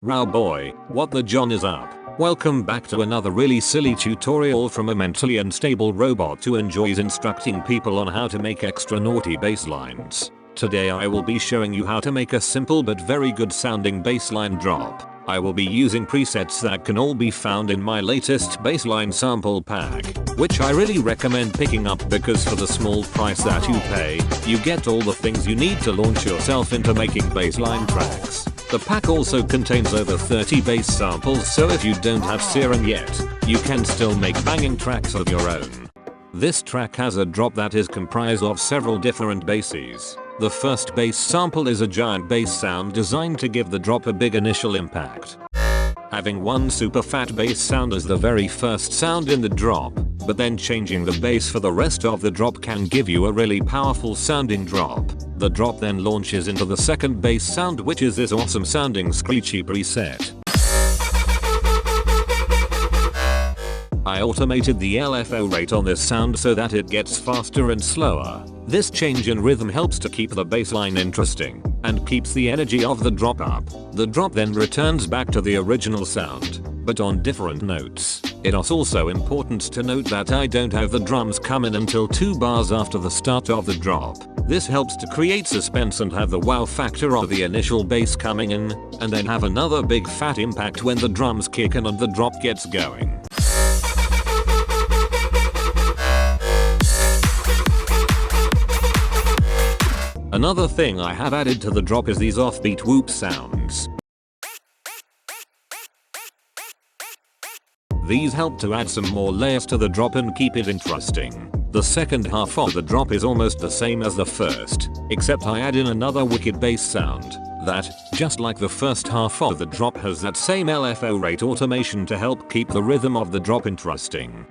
Row boy, what the John is up? Welcome back to another really silly tutorial from a mentally unstable robot who enjoys instructing people on how to make extra naughty bass lines. Today I will be showing you how to make a simple but very good sounding bassline drop. I will be using presets that can all be found in my latest bassline sample pack, which I really recommend picking up because for the small price that you pay, you get all the things you need to launch yourself into making bassline tracks. The pack also contains over 30 bass samples, so if you don't have Serum yet, you can still make banging tracks of your own. This track has a drop that is comprised of several different basses. The first bass sample is a giant bass sound designed to give the drop a big initial impact. Having one super fat bass sound as the very first sound in the drop, but then changing the bass for the rest of the drop can give you a really powerful sounding drop. The drop then launches into the second bass sound, which is this awesome sounding screechy preset. I automated the LFO rate on this sound so that it gets faster and slower. This change in rhythm helps to keep the bassline interesting and keeps the energy of the drop up. The drop then returns back to the original sound, but on different notes. It is also important to note that I don't have the drums come in until 2 bars after the start of the drop. This helps to create suspense and have the wow factor of the initial bass coming in, and then have another big fat impact when the drums kick in and the drop gets going. Another thing I have added to the drop is these offbeat whoop sounds. These help to add some more layers to the drop and keep it interesting. The second half of the drop is almost the same as the first, except I add in another wicked bass sound that, just like the first half of the drop, has that same LFO rate automation to help keep the rhythm of the drop interesting.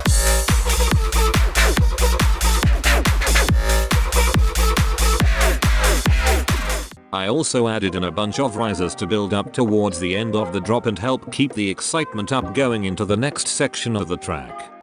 I also added in a bunch of risers to build up towards the end of the drop and help keep the excitement up going into the next section of the track.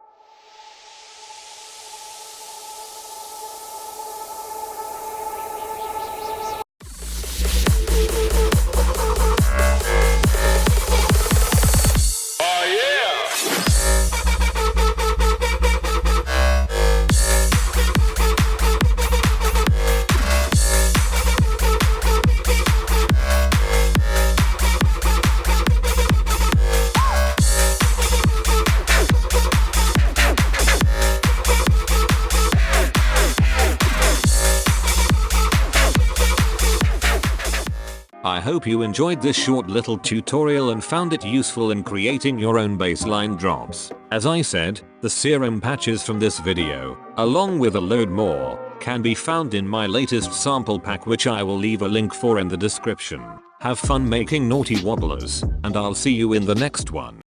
I hope you enjoyed this short little tutorial and found it useful in creating your own bassline drops. As I said, the serum patches from this video, along with a load more, can be found in my latest sample pack, which I will leave a link for in the description. Have fun making naughty wobblers, and I'll see you in the next one.